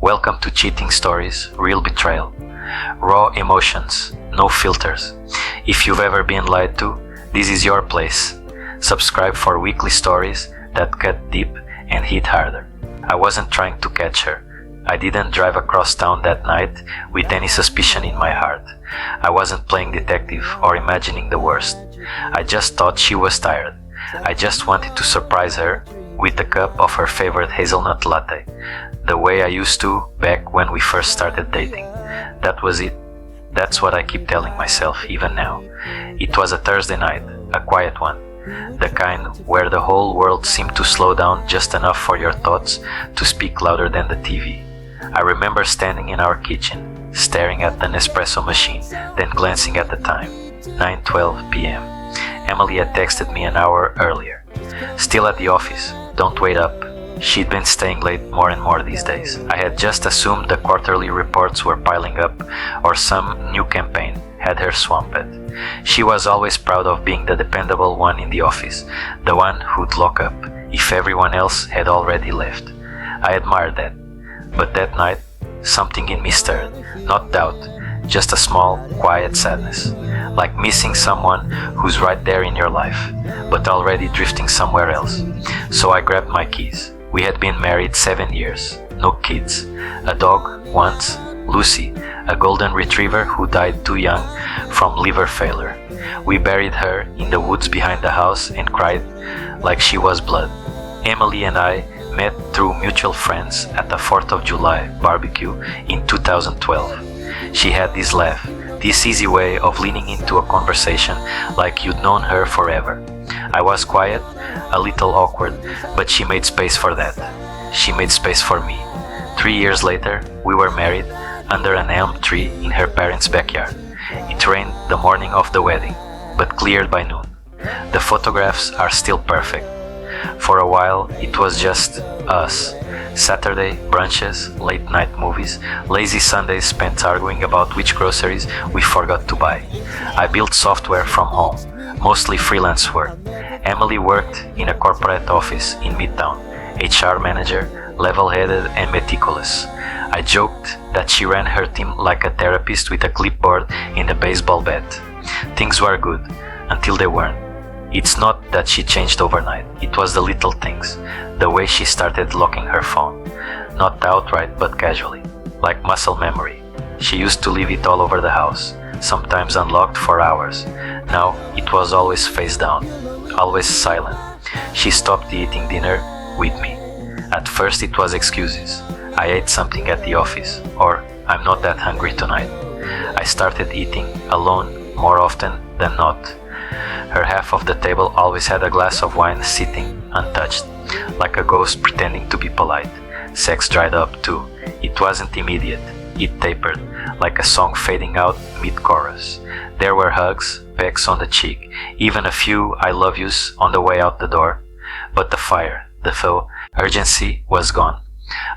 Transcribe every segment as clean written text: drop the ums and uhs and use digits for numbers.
Welcome to Cheating Stories, Real Betrayal. Raw emotions, no filters. If you've ever been lied to, this is your place. Subscribe for weekly stories that cut deep and hit harder. I wasn't trying to catch her. I didn't drive across town that night with any suspicion in my heart. I wasn't playing detective or imagining the worst. I just thought she was tired. I just wanted to surprise her with a cup of her favorite hazelnut latte, the way I used to back when we first started dating. That was it. That's what I keep telling myself even now. It was a Thursday night, a quiet one, the kind where the whole world seemed to slow down just enough for your thoughts to speak louder than the TV. I remember standing in our kitchen, staring at the Nespresso machine, then glancing at the time, 9:12 p.m. Emily had texted me an hour earlier. Still at the office, don't wait up. She'd been staying late more and more these days. I had just assumed the quarterly reports were piling up, or some new campaign had her swamped. She was always proud of being the dependable one in the office, the one who'd lock up if everyone else had already left. I admired that. But that night, something in me stirred. Not doubt, just a small, quiet sadness. Like missing someone who's right there in your life, but already drifting somewhere else. So I grabbed my keys. We had been married 7 years, no kids. A dog once, Lucy, a golden retriever who died too young from liver failure. We buried her in the woods behind the house and cried like she was blood. Emily and I met through mutual friends at the 4th of July barbecue in 2012. She had this laugh, this easy way of leaning into a conversation like you'd known her forever. I was quiet, a little awkward, but she made space for that. She made space for me. 3 years later, we were married under an elm tree in her parents' backyard. It rained the morning of the wedding, but cleared by noon. The photographs are still perfect. For a while, it was just us. Saturday brunches, late night movies, lazy Sundays spent arguing about which groceries we forgot to buy. I built software from home, mostly freelance work. Emily worked in a corporate office in Midtown, HR manager, level-headed and meticulous. I joked that she ran her team like a therapist with a clipboard and a baseball bat. Things were good, until they weren't. It's not that she changed overnight, it was the little things, the way she started locking her phone. Not outright, but casually, like muscle memory. She used to leave it all over the house, sometimes unlocked for hours. Now it was always face down, always silent. She stopped eating dinner with me. At first it was excuses. I ate something at the office, or I'm not that hungry tonight. I started eating alone more often than not. Her half of the table always had a glass of wine sitting untouched, like a ghost pretending to be polite. Sex dried up too. It wasn't immediate. It tapered, like a song fading out mid-chorus. There were hugs, pecks on the cheek, even a few I love yous on the way out the door. But the fire, the full urgency was gone.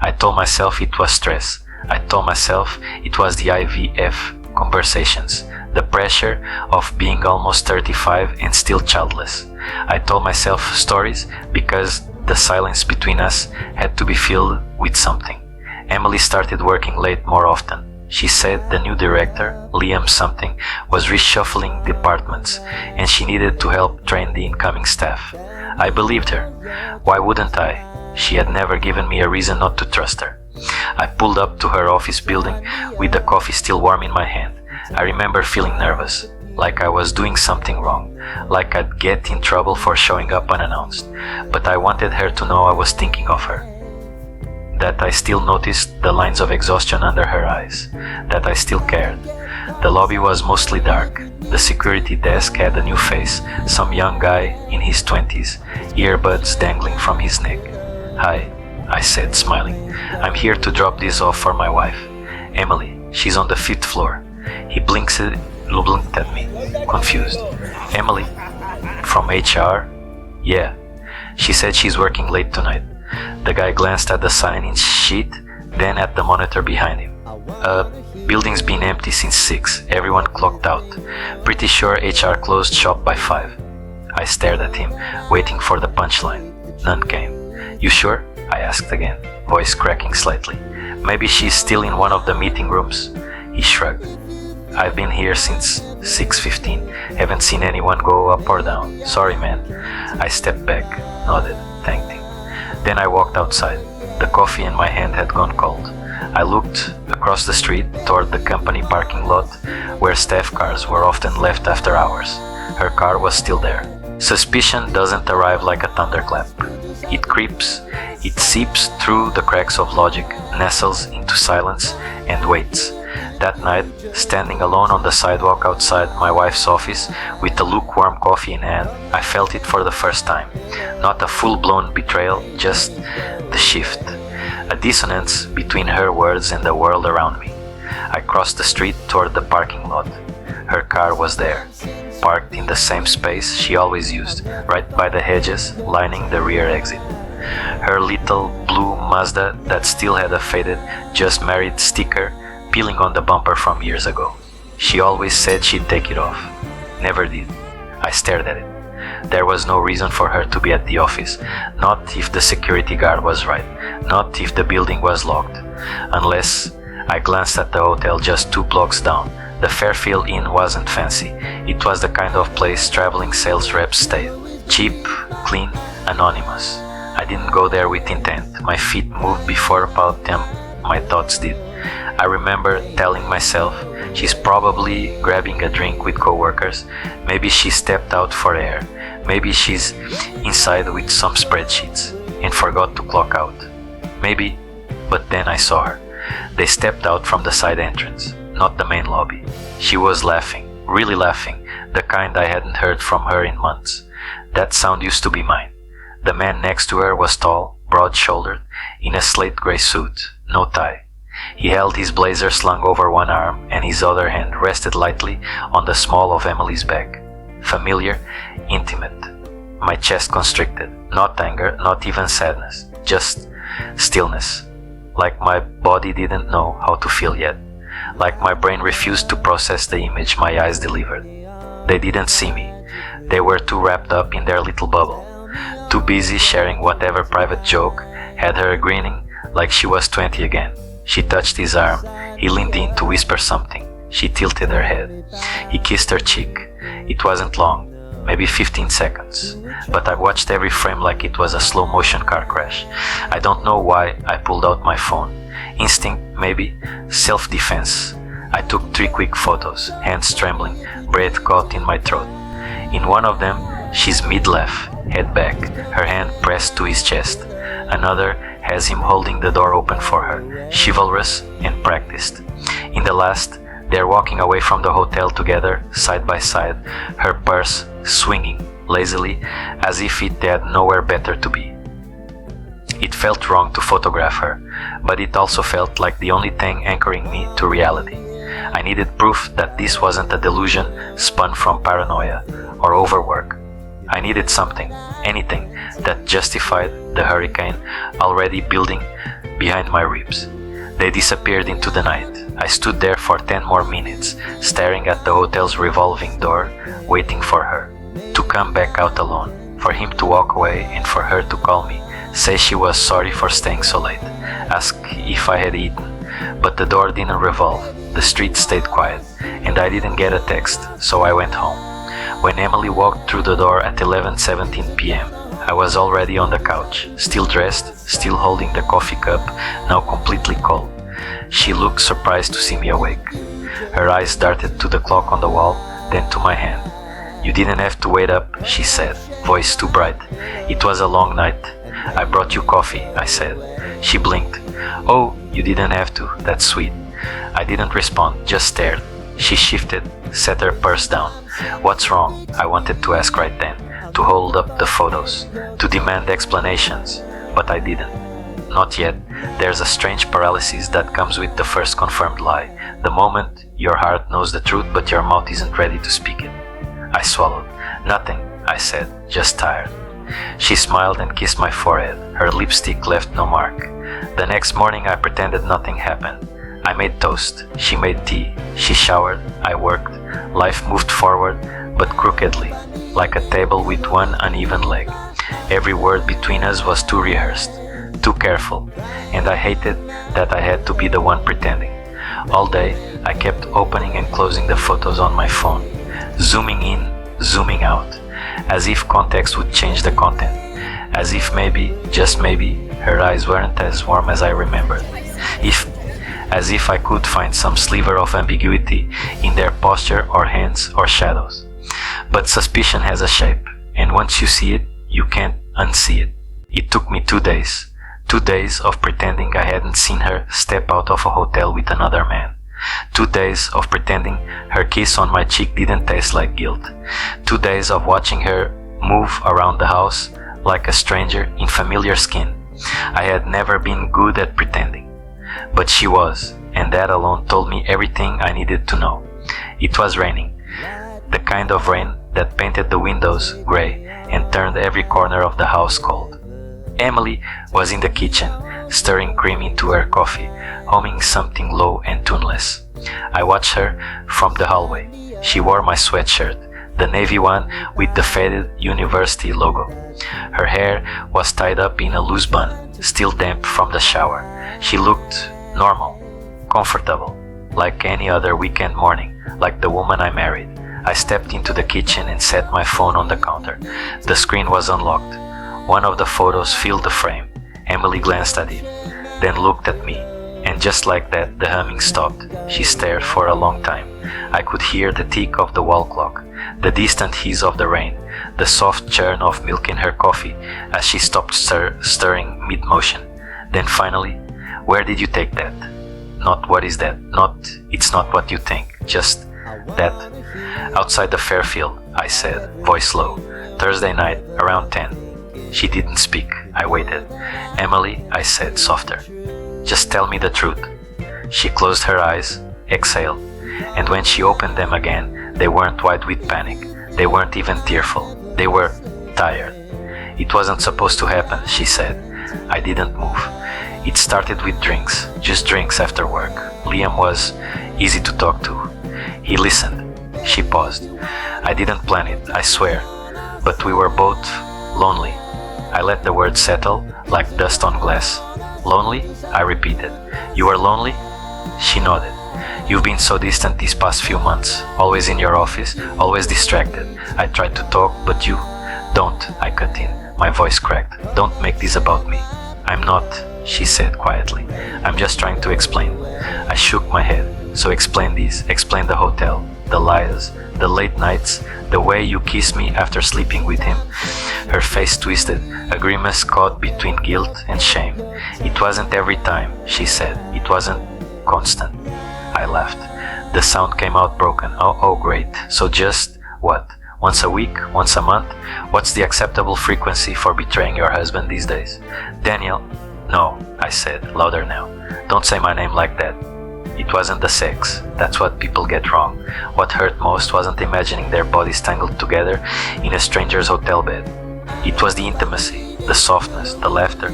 I told myself it was stress. I told myself it was the IVF conversations, the pressure of being almost 35 and still childless. I told myself stories because the silence between us had to be filled with something. Emily started working late more often. She said the new director, Liam something, was reshuffling departments and she needed to help train the incoming staff. I believed her. Why wouldn't I? She had never given me a reason not to trust her. I pulled up to her office building with the coffee still warm in my hand. I remember feeling nervous, like I was doing something wrong, like I'd get in trouble for showing up unannounced. But I wanted her to know I was thinking of her. That I still noticed the lines of exhaustion under her eyes, that I still cared. The lobby was mostly dark. The security desk had a new face, some young guy in his 20s, earbuds dangling from his neck. "Hi," I said, smiling. "I'm here to drop this off for my wife, Emily. She's on the 5th floor." He blinked at me, confused. "Emily? From HR? Yeah. She said she's working late tonight." The guy glanced at the sign-in sheet, then at the monitor behind him. Building's been empty since 6. Everyone clocked out. Pretty sure HR closed shop by 5. I stared at him, waiting for the punchline. None came. "You sure?" I asked again, voice cracking slightly. Maybe she's still in one of the meeting rooms. He shrugged. I've been here since 6:15. Haven't seen anyone go up or down. Sorry, man. I stepped back, nodded, thanked him. Then I walked outside. The coffee in my hand had gone cold. I looked across the street toward the company parking lot where staff cars were often left after hours. Her car was still there. Suspicion doesn't arrive like a thunderclap. It creeps, it seeps through the cracks of logic, nestles into silence, and waits. That night, standing alone on the sidewalk outside my wife's office with a lukewarm coffee in hand, I felt it for the first time. Not a full-blown betrayal, just the shift. A dissonance between her words and the world around me. I crossed the street toward the parking lot. Her car was there, parked in the same space she always used, right by the hedges lining the rear exit. Her little blue Mazda that still had a faded "Just Married" sticker peeling on the bumper from years ago. She always said she'd take it off. Never did. I stared at it. There was no reason for her to be at the office, not if the security guard was right, not if the building was locked, unless I glanced at the hotel just 2 blocks down. The Fairfield Inn wasn't fancy. It was the kind of place traveling sales reps stayed. Cheap, clean, anonymous. I didn't go there with intent. My feet moved before about them my thoughts did. I remember telling myself, she's probably grabbing a drink with coworkers. Maybe she stepped out for air. Maybe she's inside with some spreadsheets and forgot to clock out. Maybe, but then I saw her. They stepped out from the side entrance, not the main lobby. She was laughing, really laughing, the kind I hadn't heard from her in months. That sound used to be mine. The man next to her was tall, broad-shouldered, in a slate gray suit, no tie. He held his blazer slung over one arm, and his other hand rested lightly on the small of Emily's back. Familiar, intimate. My chest constricted. Not anger, not even sadness. Just stillness. Like my body didn't know how to feel yet. Like my brain refused to process the image my eyes delivered. They didn't see me. They were too wrapped up in their little bubble. Too busy sharing whatever private joke had her grinning like she was 20 again. She touched his arm. He leaned in to whisper something. She tilted her head. He kissed her cheek. It wasn't long, maybe 15 seconds, but I watched every frame like it was a slow-motion car crash. I don't know why I pulled out my phone. Instinct, maybe. Self-defense. I took 3 quick photos, hands trembling, breath caught in my throat. In one of them, she's mid-laugh, head back, her hand pressed to his chest. Another has him holding the door open for her, chivalrous and practiced. In the last, they're walking away from the hotel together, side by side, her purse swinging lazily as if it had nowhere better to be. It felt wrong to photograph her, but it also felt like the only thing anchoring me to reality. I needed proof that this wasn't a delusion spun from paranoia or overwork. I needed something, anything, that justified the hurricane already building behind my ribs. They disappeared into the night. I stood there for 10 more minutes, staring at the hotel's revolving door, waiting for her to come back out alone, for him to walk away and for her to call me, say she was sorry for staying so late, ask if I had eaten. But the door didn't revolve, the street stayed quiet, and I didn't get a text, so I went home. When Emily walked through the door at 11:17 p.m., I was already on the couch, still dressed, still holding the coffee cup, now completely cold. She looked surprised to see me awake. Her eyes darted to the clock on the wall, then to my hand. "You didn't have to wait up," she said, voice too bright. "It was a long night." "I brought you coffee," I said. She blinked. "Oh, you didn't have to, that's sweet." I didn't respond, just stared. She shifted, set her purse down. "What's wrong?" I wanted to ask right then, to hold up the photos, to demand explanations, but I didn't. Not yet. There's a strange paralysis that comes with the first confirmed lie, the moment your heart knows the truth but your mouth isn't ready to speak it. I swallowed. "Nothing," I said, "just tired." She smiled and kissed my forehead. Her lipstick left no mark. The next morning I pretended nothing happened. I made toast. She made tea. She showered. I worked. Life moved forward, but crookedly, like a table with one uneven leg. Every word between us was too rehearsed. too careful, and I hated that I had to be the one pretending. All day, I kept opening and closing the photos on my phone, zooming in, zooming out, as if context would change the content, as if maybe, just maybe, her eyes weren't as warm as I remembered, as if I could find some sliver of ambiguity in their posture or hands or shadows. But suspicion has a shape, and once you see it, you can't unsee it. It took me 2 days. 2 days of pretending I hadn't seen her step out of a hotel with another man. 2 days of pretending her kiss on my cheek didn't taste like guilt. 2 days of watching her move around the house like a stranger in familiar skin. I had never been good at pretending. But she was, and that alone told me everything I needed to know. It was raining. The kind of rain that painted the windows gray and turned every corner of the house cold. Emily was in the kitchen, stirring cream into her coffee, humming something low and tuneless. I watched her from the hallway. She wore my sweatshirt, the navy one with the faded university logo. Her hair was tied up in a loose bun, still damp from the shower. She looked normal, comfortable, like any other weekend morning, like the woman I married. I stepped into the kitchen and set my phone on the counter. The screen was unlocked. One of the photos filled the frame. Emily glanced at it, then looked at me, and just like that, the humming stopped. She stared for a long time. I could hear the tick of the wall clock, the distant hiss of the rain, the soft churn of milk in her coffee as she stopped stirring mid-motion. Then finally, "Where did you take that?" Not "what is that?" Not "it's not what you think," just "that." "Outside the Fairfield," I said, voice low. "Thursday night, around 10. She didn't speak. I waited. "Emily," I said, softer, "just tell me the truth." She closed her eyes, exhaled, and when she opened them again, they weren't wide with panic. They weren't even tearful. They were tired. "It wasn't supposed to happen," she said. I didn't move. "It started with drinks, just drinks after work. Liam was easy to talk to. He listened." She paused. "I didn't plan it, I swear. But we were both lonely." I let the words settle, like dust on glass. "Lonely?" I repeated. "You were lonely?" She nodded. "You've been so distant these past few months, always in your office, always distracted. I tried to talk, but you..." "Don't," I cut in. My voice cracked. "Don't make this about me." "I'm not," she said quietly. "I'm just trying to explain." I shook my head. "So explain this. Explain the hotel, the lies, the late nights, the way you kissed me after sleeping with him." Her face twisted, a grimace caught between guilt and shame. "It wasn't every time," she said. "It wasn't constant." I laughed. The sound came out broken. Oh, great. So just, what? Once a week? Once a month? What's the acceptable frequency for betraying your husband these days? "Daniel." "No," I said, louder now. "Don't say my name like that. It wasn't the sex. That's what people get wrong. What hurt most wasn't imagining their bodies tangled together in a stranger's hotel bed. It was the intimacy, the softness, the laughter,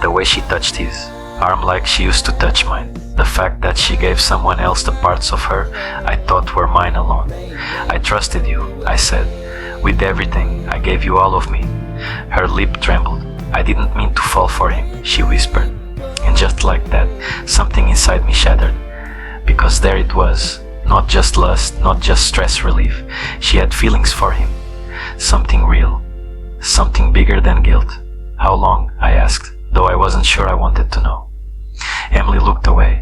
the way she touched his arm like she used to touch mine. The fact that she gave someone else the parts of her I thought were mine alone. I trusted you," I said. "With everything, I gave you all of me." Her lip trembled. "I didn't mean to fall for him," she whispered. And just like that, something inside me shattered. Because there it was, not just lust, not just stress relief. She had feelings for him. Something real. Something bigger than guilt. "How long?" I asked, though I wasn't sure I wanted to know. Emily looked away.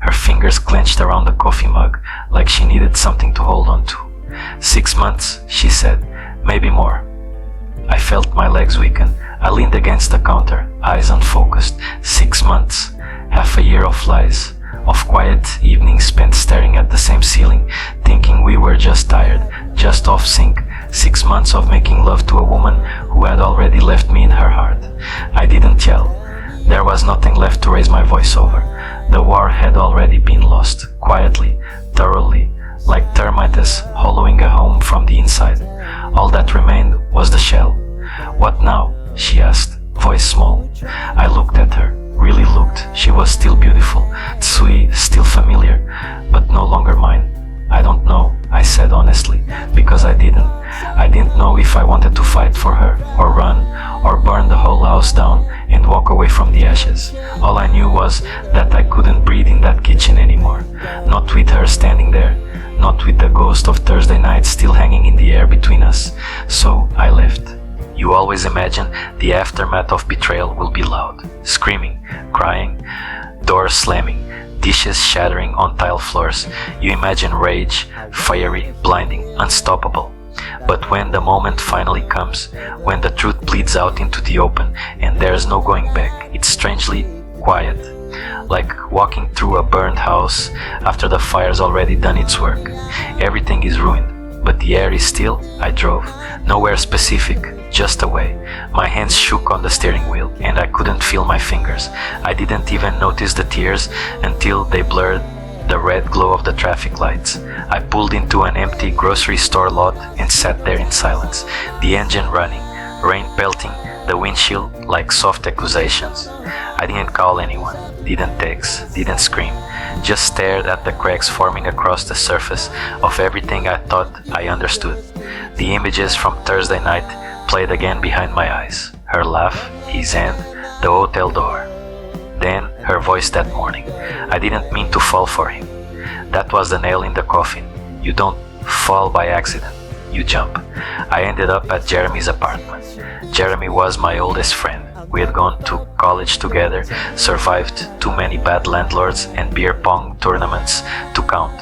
Her fingers clenched around the coffee mug like she needed something to hold on to. 6 months, she said. "Maybe more." I felt my legs weaken. I leaned against the counter, eyes unfocused. 6 months. Half a year of lies. Of quiet evenings spent staring at the same ceiling, thinking we were just tired, just off sync. 6 months of making love to a woman who had already left me in her heart. I didn't yell. There was nothing left to raise my voice over. The war had already been lost, quietly, thoroughly, like termites hollowing a home from the inside. All that remained was the shell. "What now?" she asked, voice small. I looked at her. Really looked. She was still beautiful, sweet, still familiar, but no longer mine. "I don't know," I said honestly, because I didn't know if I wanted to fight for her, or run, or burn the whole house house down and walk away from the ashes. All I knew was that I couldn't breathe in that kitchen anymore. Not with her standing there, not with the ghost of Thursday night still hanging in the air between us. So I left. You always imagine the aftermath of betrayal will be loud. Screaming, crying, doors slamming, dishes shattering on tile floors. You imagine rage, fiery, blinding, unstoppable. But when the moment finally comes, when the truth bleeds out into the open and there's no going back, it's strangely quiet. Like walking through a burned house after the fire's already done its work. Everything is ruined, but the air is still. I drove, nowhere specific, just away. My hands shook on the steering wheel and I couldn't feel my fingers. I didn't even notice the tears until they blurred the red glow of the traffic lights. I pulled into an empty grocery store lot and sat there in silence, the engine running, rain pelting the windshield like soft accusations. I didn't call anyone, didn't text, didn't scream, just stared at the cracks forming across the surface of everything I thought I understood. The images from Thursday night played again behind my eyes. Her laugh, his hand, the hotel door. Then her voice that morning. I didn't mean to fall for him. That was the nail in the coffin. You don't fall by accident, you jump. I ended up at Jeremy's apartment. Jeremy was my oldest friend. We had gone to college together, survived too many bad landlords and beer pong tournaments to count.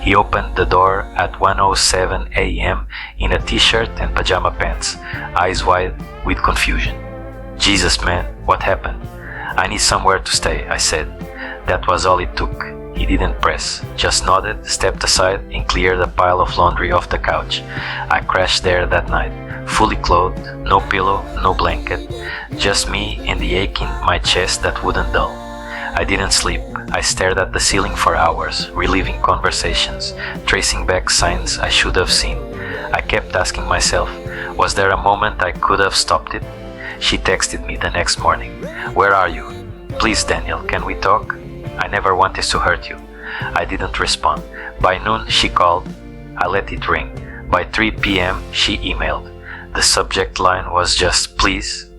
He opened the door at 1:07 a.m. in a t-shirt and pajama pants, eyes wide with confusion. Jesus, man, what happened? I need somewhere to stay, I said. That was all it took. He didn't press, just nodded, stepped aside, and cleared a pile of laundry off the couch. I crashed there that night, fully clothed, no pillow, no blanket, just me and the ache in my chest that wouldn't dull. I didn't sleep. I stared at the ceiling for hours, reliving conversations, tracing back signs I should have seen. I kept asking myself, was there a moment I could have stopped it? She texted me the next morning. Where are you? Please, Daniel, can we talk? I never wanted to hurt you. I didn't respond. By noon, she called. I let it ring. By 3 p.m., she emailed. The subject line was just, please.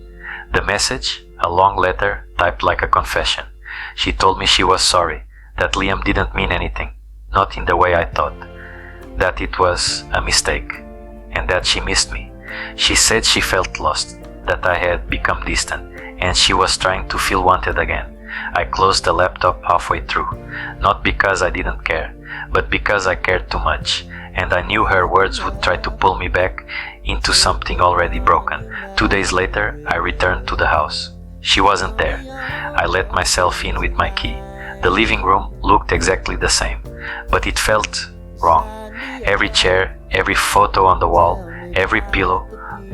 The message, a long letter typed like a confession. She told me she was sorry, that Liam didn't mean anything, not in the way I thought, that it was a mistake, and that she missed me. She said she felt lost, that I had become distant, and she was trying to feel wanted again. I closed the laptop halfway through, not because I didn't care, but because I cared too much, and I knew her words would try to pull me back into something already broken. 2 days later, I returned to the house. She wasn't there. I let myself in with my key. The living room looked exactly the same, but it felt wrong. Every chair, every photo on the wall, every pillow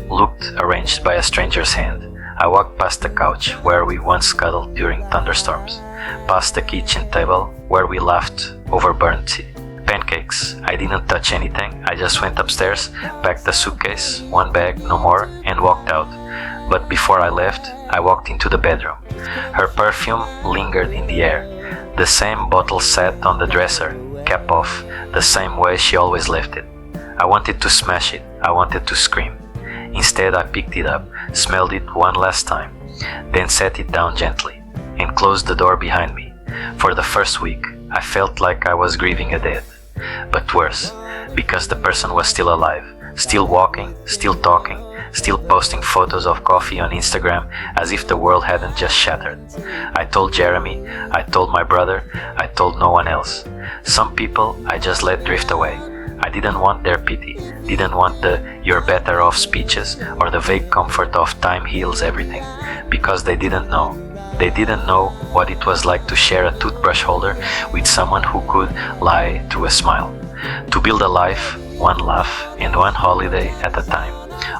looked arranged by a stranger's hand. I walked past the couch where we once cuddled during thunderstorms, past the kitchen table where we laughed over burnt pancakes. I didn't touch anything. I just went upstairs, packed a suitcase, one bag, no more, and walked out. But before I left, I walked into the bedroom. Her perfume lingered in the air. The same bottle sat on the dresser, cap off, the same way she always left it. I wanted to smash it. I wanted to scream. Instead, I picked it up, smelled it one last time, then set it down gently, and closed the door behind me. For the first week, I felt like I was grieving a death. But worse, because the person was still alive, still walking, still talking, still posting photos of coffee on Instagram as if the world hadn't just shattered. I told Jeremy, I told my brother, I told no one else. Some people I just let drift away. I didn't want their pity, didn't want the "you're better off" speeches or the vague comfort of "time heals everything," because they didn't know. They didn't know what it was like to share a toothbrush holder with someone who could lie through a smile. To build a life, one laugh and one holiday at a time,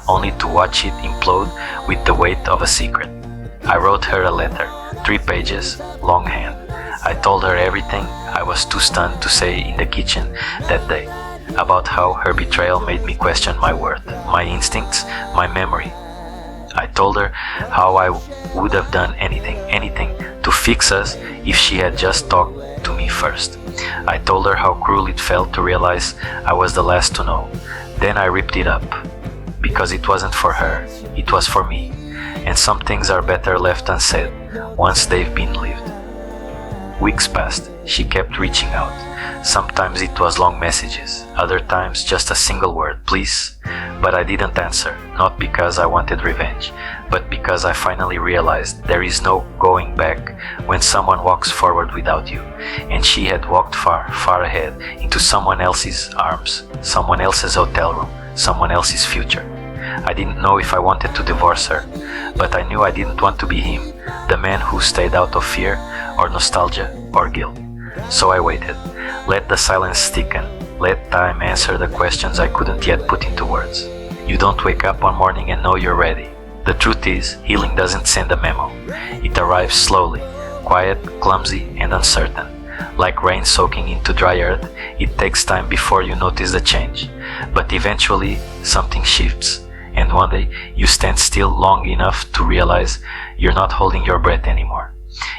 only to watch it implode with the weight of a secret. I wrote her a letter, 3 pages, longhand. I told her everything I was too stunned to say in the kitchen that day, about how her betrayal made me question my worth, my instincts, my memory. I told her how I would have done anything to fix us if she had just talked to me first. I told her how cruel it felt to realize I was the last to know. Then I ripped it up, because it wasn't for her, it was for me. and some things are better left unsaid once they've been lived. Weeks passed. She kept reaching out. Sometimes it was long messages, other times just a single word, please. But I didn't answer, not because I wanted revenge, but because I finally realized there is no going back when someone walks forward without you. And she had walked far, far ahead into someone else's arms, someone else's hotel room, someone else's future. I didn't know if I wanted to divorce her, but I knew I didn't want to be him, the man who stayed out of fear or nostalgia or guilt. So I waited, let the silence thicken, let time answer the questions I couldn't yet put into words. You don't wake up one morning and know you're ready. The truth is, healing doesn't send a memo. It arrives slowly, quiet, clumsy, and uncertain. Like rain soaking into dry earth, it takes time before you notice the change. But eventually, something shifts, and one day you stand still long enough to realize you're not holding your breath anymore.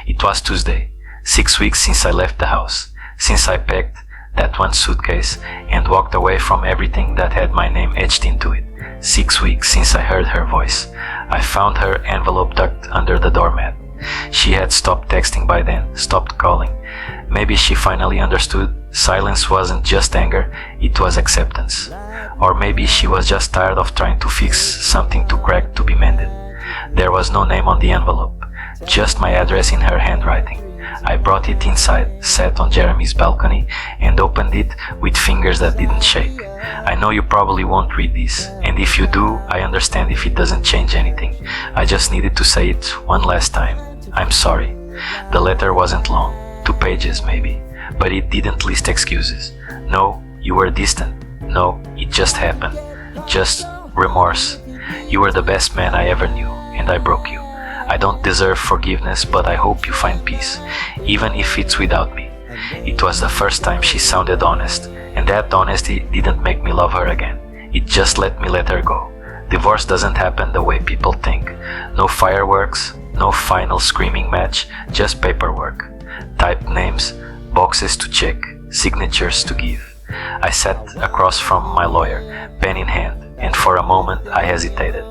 It was Tuesday, 6 weeks since I left the house, since I packed that one suitcase and walked away from everything that had my name etched into it. 6 weeks since I heard her voice. I found her envelope tucked under the doormat. She had stopped texting by then, stopped calling. Maybe she finally understood silence wasn't just anger, it was acceptance. Or maybe she was just tired of trying to fix something too cracked to be mended. There was no name on the envelope, just my address in her handwriting. I brought it inside, sat on Jeremy's balcony, and opened it with fingers that didn't shake. I know you probably won't read this, and if you do, I understand if it doesn't change anything. I just needed to say it one last time. I'm sorry. The letter wasn't long, 2 pages maybe, but it didn't list excuses. No, you were distant. No, it just happened. Just remorse. You were the best man I ever knew, and I broke you. I don't deserve forgiveness, but I hope you find peace, even if it's without me. It was the first time she sounded honest, and that honesty didn't make me love her again. It just let me let her go. Divorce doesn't happen the way people think. No fireworks, no final screaming match, just paperwork. Typed names, boxes to check, signatures to give. I sat across from my lawyer, pen in hand, and for a moment I hesitated.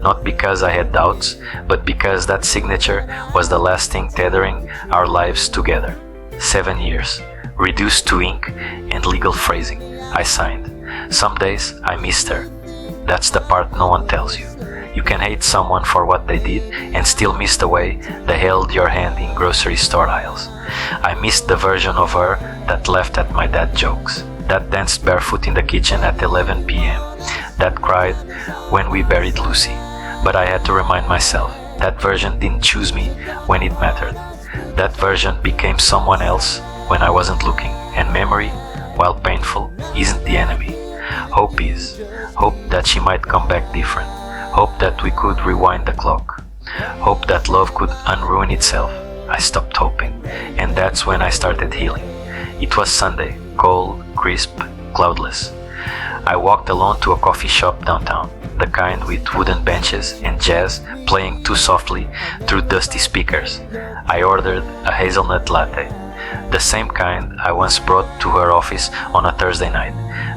Not because I had doubts, but because that signature was the last thing tethering our lives together. 7 years, reduced to ink and legal phrasing. I signed. Some days I missed her. That's the part no one tells you. You can hate someone for what they did and still miss the way they held your hand in grocery store aisles. I missed the version of her that laughed at my dad jokes, that danced barefoot in the kitchen at 11 p.m., that cried when we buried Lucy. But I had to remind myself, that version didn't choose me when it mattered. That version became someone else when I wasn't looking, and memory, while painful, isn't the enemy. Hope is. Hope that she might come back different. Hope that we could rewind the clock. Hope that love could unruin itself. I stopped hoping, and that's when I started healing. It was Sunday, cold, crisp, cloudless. I walked alone to a coffee shop downtown, the kind with wooden benches and jazz playing too softly through dusty speakers. I ordered a hazelnut latte, the same kind I once brought to her office on a Thursday night,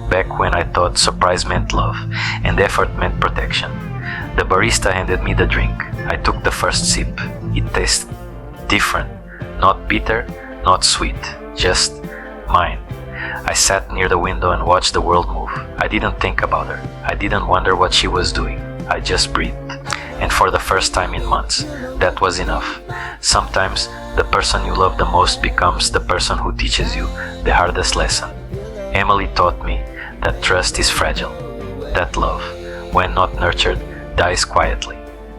back when I thought surprise meant love and effort meant protection. The barista handed me the drink. I took the first sip. It tasted different, not bitter, not sweet, just mine. I sat near the window and watched the world move. I didn't think about her. I didn't wonder what she was doing. I just breathed. And for the first time in months, that was enough. Sometimes the person you love the most becomes the person who teaches you the hardest lesson. Emily taught me that trust is fragile, that love, when not nurtured, dies quietly,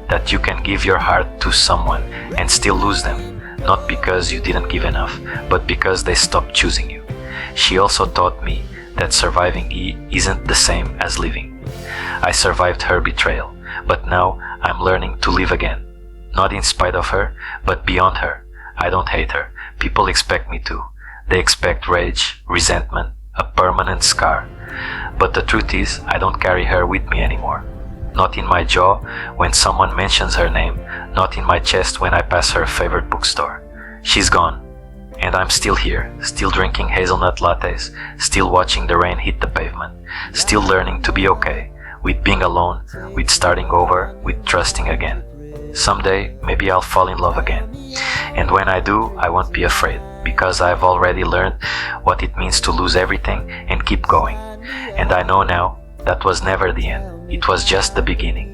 that you can give your heart to someone and still lose them, not because you didn't give enough, but because they stopped choosing you. She also taught me that surviving isn't the same as living. I survived her betrayal, but now I'm learning to live again. Not in spite of her, but beyond her. I don't hate her. People expect me to. They expect rage, resentment, a permanent scar. But the truth is, I don't carry her with me anymore. Not in my jaw when someone mentions her name, not in my chest when I pass her favorite bookstore. She's gone. And I'm still here, still drinking hazelnut lattes, still watching the rain hit the pavement, still learning to be okay, with being alone, with starting over, with trusting again. someday, maybe I'll fall in love again. And when I do, I won't be afraid, because I've already learned what it means to lose everything and keep going. And I know now that was never the end. It was just the beginning.